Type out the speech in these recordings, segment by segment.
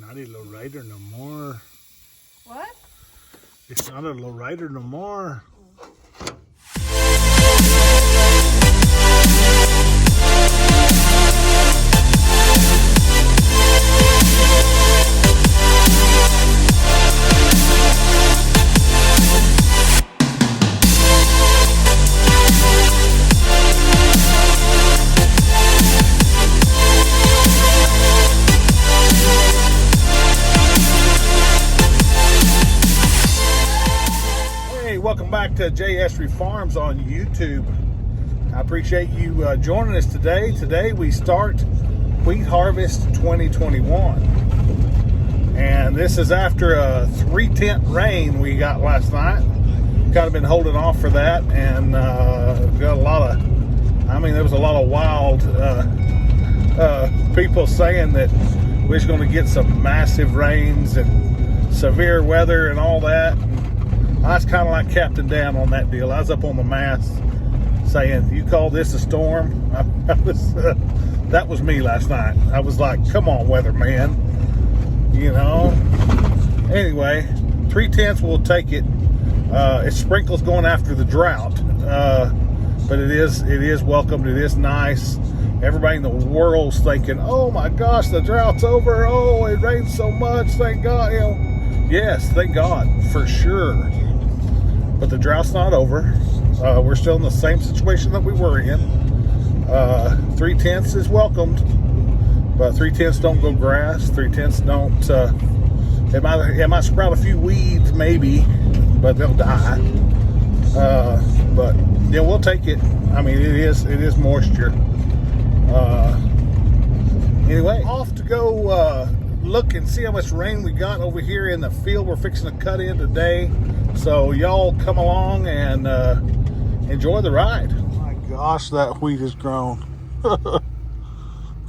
not a low rider no more. What? It's not a low rider no more. Welcome back to Essary Farms on YouTube. I appreciate you joining us today. Today we start wheat harvest 2021. And this is after a 3-tenth rain we got last night. Kind of been holding off for that, and got a lot of, there was a lot of wild people saying that we're just going to get some massive rains and severe weather and all that. I was kind of like Captain Dan on that deal. I was up on the mast saying, "You call this a storm?" That was me last night. I was like, "Come on, weatherman," you know. Anyway, 3/10 will take it. It's sprinkles going after the drought, but it is welcomed. It is nice. Everybody in the world's thinking, "Oh my gosh, the drought's over. Oh, it rained so much. Thank God." You know, yes, thank God for sure. But the drought's not over. We're still in the same situation that we were in. 3/10 is welcomed, but 3/10 don't go grass. 3/10 don't. It might sprout a few weeds, maybe, but they'll die. But yeah, we'll take it. It is moisture. Anyway, off to go look and see how much rain we got over here in the field we're fixing to cut in today. So y'all come along and enjoy the ride. Oh my gosh, that wheat has grown. Can't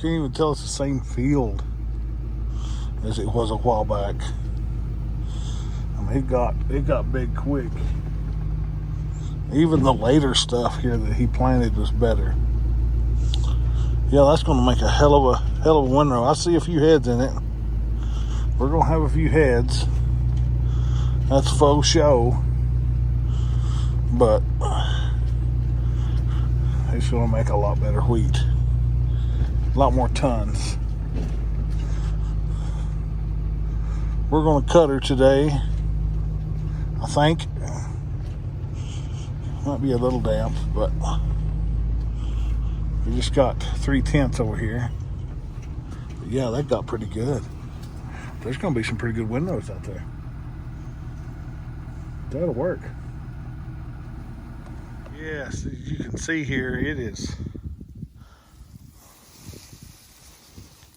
even tell it's the same field as it was a while back. It got big quick. Even the later stuff here that he planted was better. Yeah, that's going to make a hell of a windrow. I see a few heads in it. We're going to have a few heads. That's faux show. But it's going to make a lot better wheat. A lot more tons. We're going to cut her today, I think. Might be a little damp, but we just got 3/10 over here. But yeah, that got pretty good. There's going to be some pretty good windrows out there. That'll work. Yes, as you can see here, it is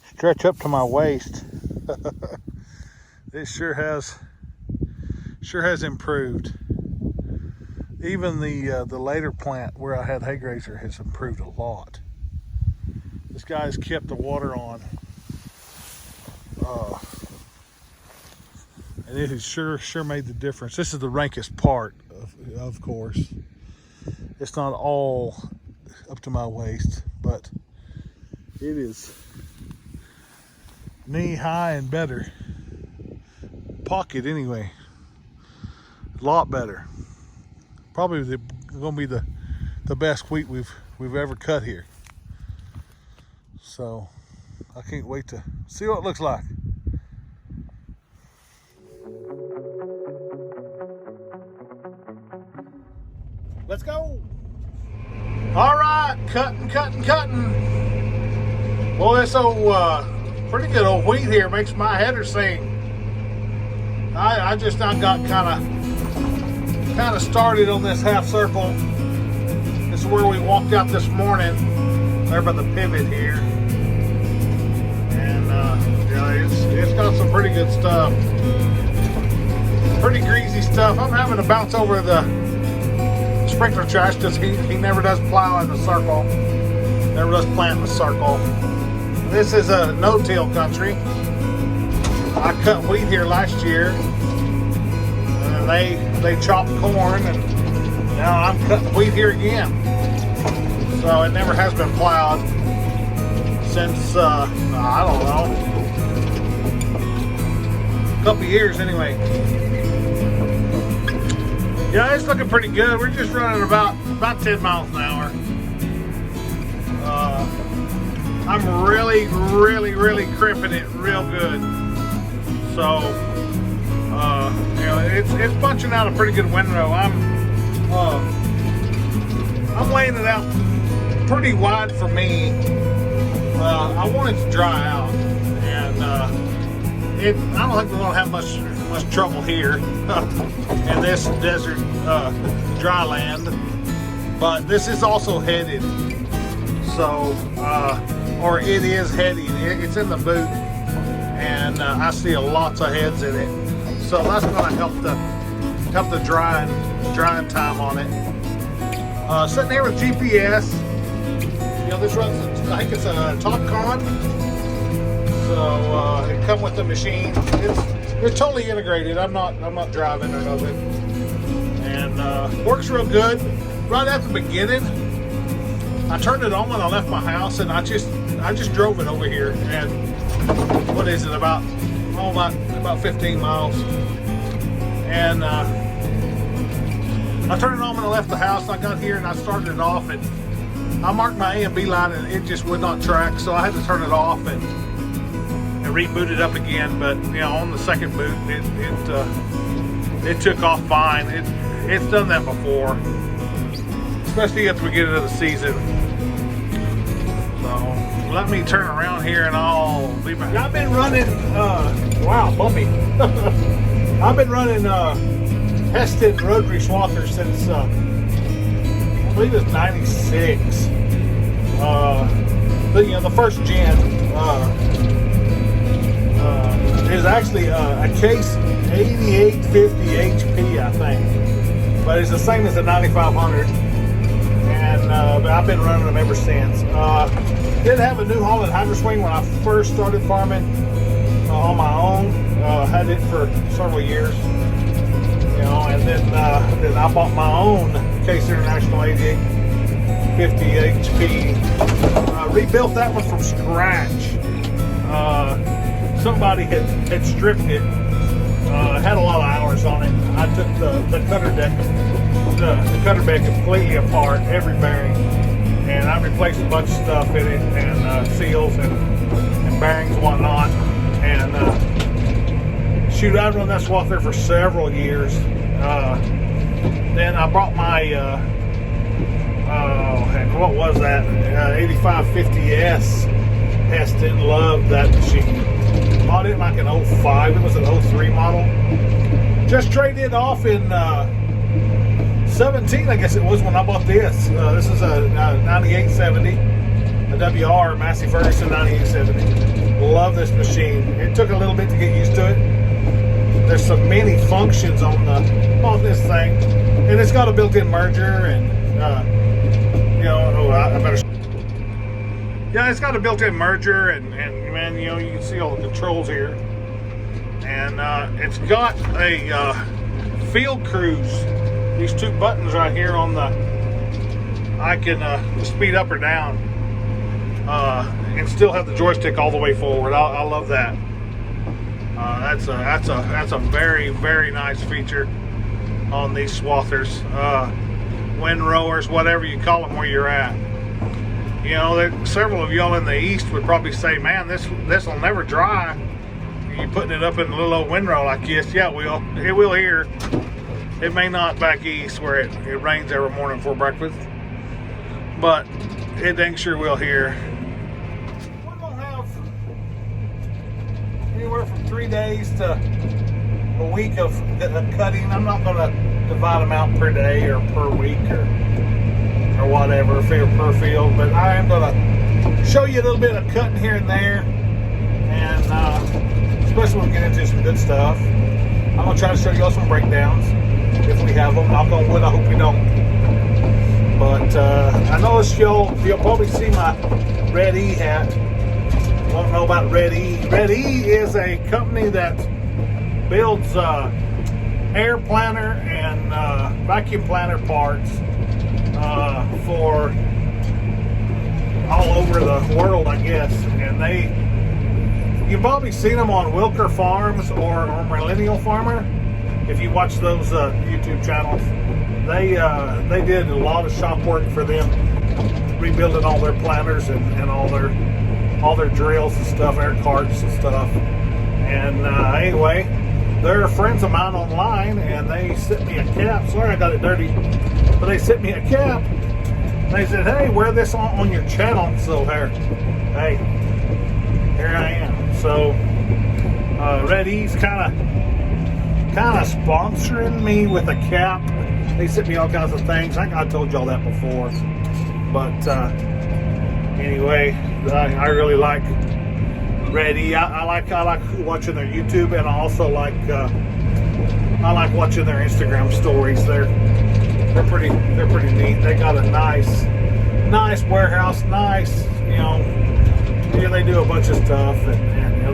stretch up to my waist. This sure has improved. Even the later plant where I had hay grazer has improved a lot. This guy's kept the water on. And it has sure made the difference. This is the rankest part, of course. It's not all up to my waist, but it is knee high and better. Pocket anyway. A lot better. Probably going to be the best wheat we've ever cut here. So I can't wait to see what it looks like. Let's go. All right, cutting. Boy, this old pretty good old wheat here makes my header sing. I just now got kind of started on this half circle. This is where we walked out this morning, there by the pivot here. And yeah, it's got some pretty good stuff. Pretty greasy stuff. I'm having to bounce over the sprinkler trash because he never does plow in the circle. Never does plant in the circle. This is a no-till country. I cut wheat here last year. They chopped corn, and now I'm cutting wheat here again. So it never has been plowed since, I don't know, couple years anyway. Yeah, it's looking pretty good. We're just running about 10 miles an hour. I'm really crimping it real good. So, you know, it's punching out a pretty good windrow. I'm laying it out pretty wide for me. I want it to dry out, and I don't think we're gonna have much trouble here in this desert dry land. But this is also headed, so or it is heading. It's in the boot, and I see lots of heads in it. So that's going to help the drying time on it. Sitting here with GPS. You know, this runs, I think it's a TopCon. So it comes with the machine. It's totally integrated. I'm not driving or nothing, and works real good. Right at the beginning, I turned it on when I left my house, and I just drove it over here. And what is it, about 15 miles? And I turned it on when I left the house. I got here and I started it off, and I marked my A and B line, and it just would not track. So I had to turn it off and reboot it up again. But you know, on the second boot, it took off fine. It's done that before, especially after we get into the season. So let me turn around here and I'll be back. I've been running, wow, bumpy. I've been running Heston rotary swather since, I believe it's 96. But you know, the first gen is actually a case 8850 HP, I think. But it's the same as the 9500. And I've been running them ever since. Did have a New Holland hydro swing when I first started farming on my own. Had it for several years, you know, and then I bought my own Case International 8850 HP. Rebuilt that one from scratch. Somebody had stripped it. Had a lot of hours on it. I took the cutter deck. The cutter bed completely apart, every bearing, and I replaced a bunch of stuff in it, and seals and bearings and whatnot. And shoot, I run that swather for several years. Then I brought my what was that? 8550S Heston. Loved that machine. Bought it like an 05. It was an 03 model. Just traded it off in 17, I guess it was, when I bought this. This is a 9870, a WR Massey Ferguson 9870. Love this machine. It took a little bit to get used to it. There's so many functions on this thing, and it's got a built-in merger, and you know, I better. Yeah, it's got a built-in merger, and man, you know, you can see all the controls here, and it's got a field cruise. These two buttons right here on the, I can speed up or down, and still have the joystick all the way forward. I love that. That's a very nice feature on these swathers, wind rowers, whatever you call them, where you're at. You know, several of y'all in the east would probably say, "Man, this will never dry." You putting it up in a little old windrow like this. Yeah, it will. It will here. It may not back east where it rains every morning before breakfast, but it dang sure will here. We're gonna have anywhere from 3 days to a week of cutting. I'm not gonna divide them out per day or per week or whatever, per field, but I am gonna show you a little bit of cutting here and there, and especially when we get into some good stuff. I'm gonna try to show y'all some breakdowns if we have them. Knock on wood, I hope we don't. But I noticed you'll probably see my Red E hat. Won't know about Red E. Red E is a company that builds air planter and vacuum planter parts for all over the world, I guess. And You've probably seen them on Wilker Farms or Millennial Farmer. If you watch those YouTube channels, they did a lot of shop work for them, rebuilding all their planters and all their drills and stuff, air carts and stuff. And anyway, they're friends of mine online, and they sent me a cap. Sorry I got it dirty, but they sent me a cap. They said, "Hey, wear this on your channel." So here I am. So Red E's kind of sponsoring me with a cap. They sent me all kinds of things. I think I told y'all that before. But anyway, I really like Red E. I like watching their YouTube, and I also like watching their Instagram stories. They're pretty neat. They got a nice warehouse, yeah, they do a bunch of stuff, and you know,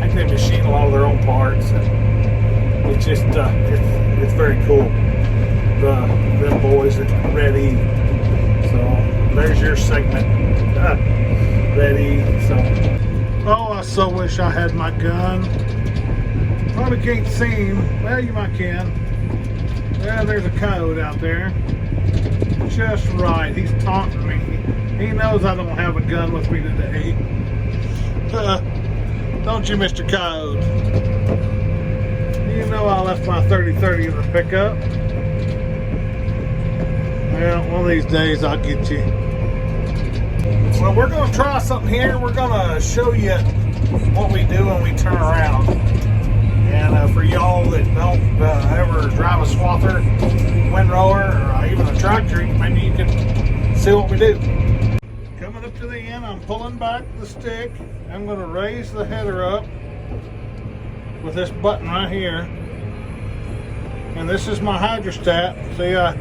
I think they machine a lot of their own parts, and it's just it's very cool. Them boys at Red E. So there's your segment, Red E. So, oh, I so wish I had my gun. Probably can't see him. Well, you might can. Well, there's a coyote out there. Just right. He's taunting me. He knows I don't have a gun with me today. Don't you, Mr. Coyote? You know I left my 30-30 in the pickup. Well, one of these days I'll get you. Well, we're going to try something here. We're going to show you what we do when we turn around. And for y'all that don't ever drive a swather, windrower, or even a tractor, maybe you can see what we do. Coming up to the end, I'm pulling back the stick. I'm going to raise the header up with this button right here. And this is my hydrostat. See, I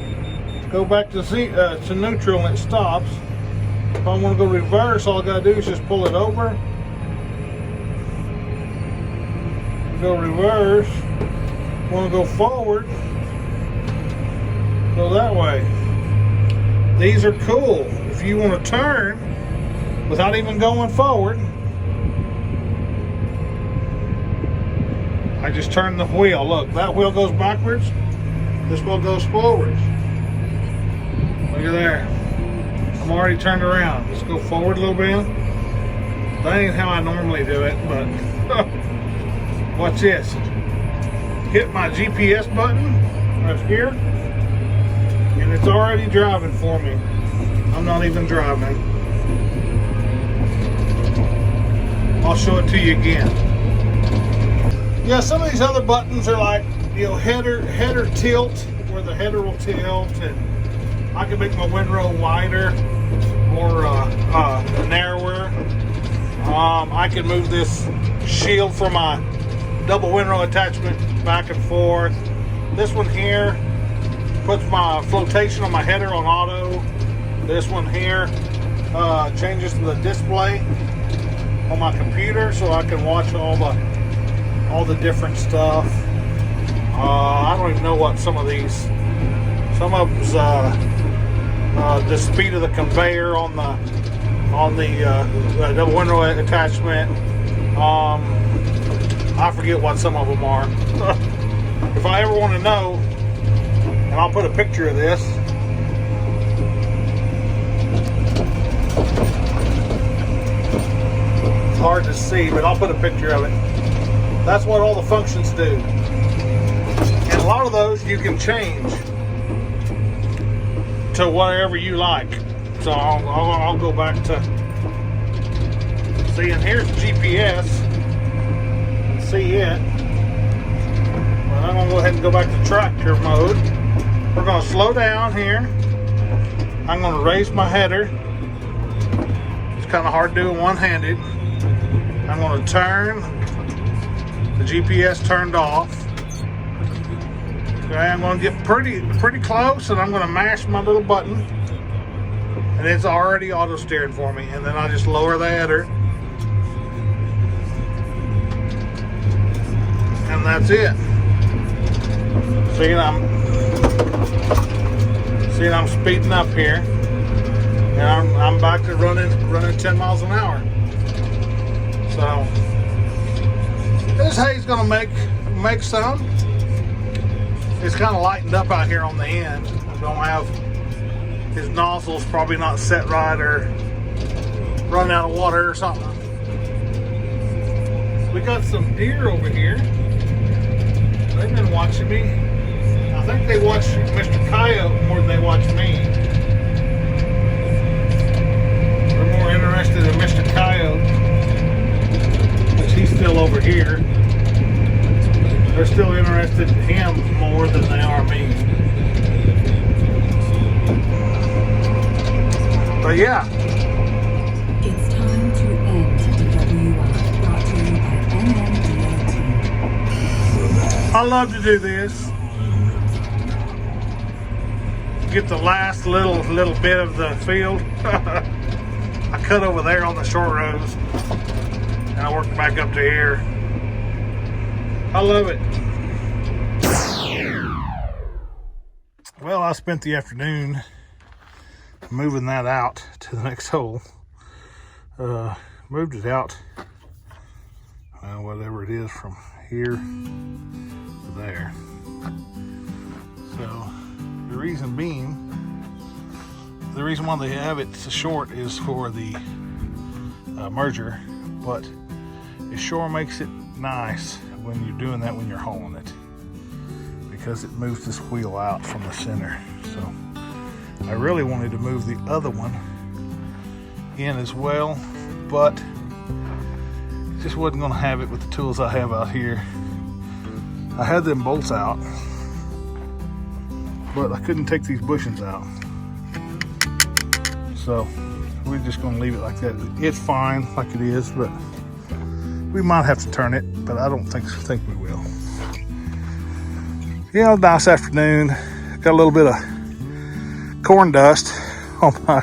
go back to neutral and it stops. If I want to go reverse, all I got to do is just pull it over. Go reverse. Want to go forward, go that way. These are cool. If you want to turn without even going forward, I just turn the wheel. Look, that wheel goes backwards, this wheel goes forwards. Look at there. I'm already turned around. Let's go forward a little bit. That ain't how I normally do it, but watch this. Hit my GPS button right here, and it's already driving for me. I'm not even driving. I'll show it to you again. Yeah, some of these other buttons are like, you know, header tilt, where the header will tilt, and I can make my windrow wider or narrower. I can move this shield for my double windrow attachment back and forth. This one here puts my flotation on my header on auto. This one here changes the display on my computer so I can watch all the different stuff. I don't even know what some of them's the speed of the conveyor on the double windrow attachment. I forget what some of them are. If I ever want to know, and I'll put a picture of this. It's hard to see, but I'll put a picture of it. That's what all the functions do. And a lot of those you can change to whatever you like. So I'll go back to, see, and here's GPS. See it. Well, I'm gonna go ahead and go back to tractor mode. We're gonna slow down here. I'm gonna raise my header. It's kind of hard doing one-handed. I'm gonna turn. The GPS turned off. Okay, I'm gonna get pretty close, and I'm gonna mash my little button, and it's already auto steering for me. And then I just lower the header. And that's it. See, I'm speeding up here, and I'm back to running 10 miles an hour. So this hay's gonna make some. It's kind of lightened up out here on the end. I don't have his nozzles probably not set right or run out of water or something. We got some deer over here. They've been watching me. I think they watch Mr. Coyote more than they watch me. They're more interested in Mr. Coyote, which he's still over here. They're still interested in him more than they are me. But yeah. It's time to end the WI, brought to you by NMDOT. I love to do this. Get the last little bit of the field. I cut over there on the short rows and I worked back up to here. I love it. Well, I spent the afternoon moving that out to the next hole. Moved it out, whatever it is, from here to there. So the reason why they have it so short is for the merger, but it sure makes it nice when you're doing that when you're hauling it, because it moves this wheel out from the center. So I really wanted to move the other one in as well, but just wasn't going to have it with the tools I have out here. I had them bolts out, but I couldn't take these bushings out. So we're just going to leave it like that. It's fine like it is, but we might have to turn it, but I don't think we will. Yeah, nice afternoon. Got a little bit of corn dust on my,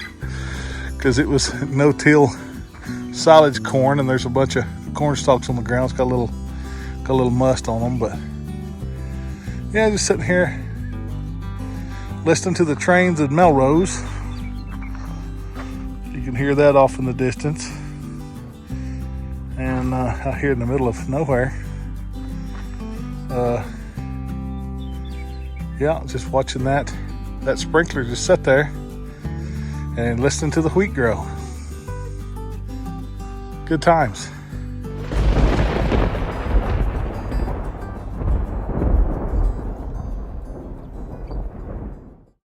because it was no-till silage corn, and there's a bunch of corn stalks on the ground. It's got a little must on them, but yeah, just sitting here listening to the trains at Melrose. You can hear that off in the distance, and out here in the middle of nowhere. Yeah, just watching that sprinkler just sit there and listening to the wheat grow. Good times.